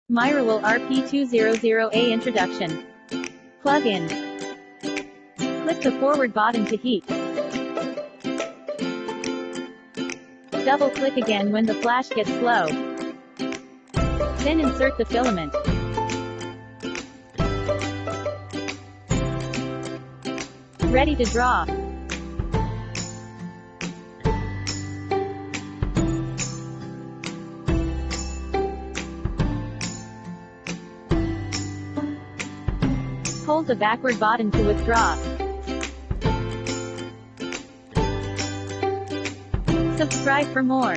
Myriwell RP200A Introduction. Plug-in. Click the forward button to heat. Double-click again when the flash gets slow. Then insert the filament. Ready to draw. Hold the backward button to withdraw. Subscribe for more.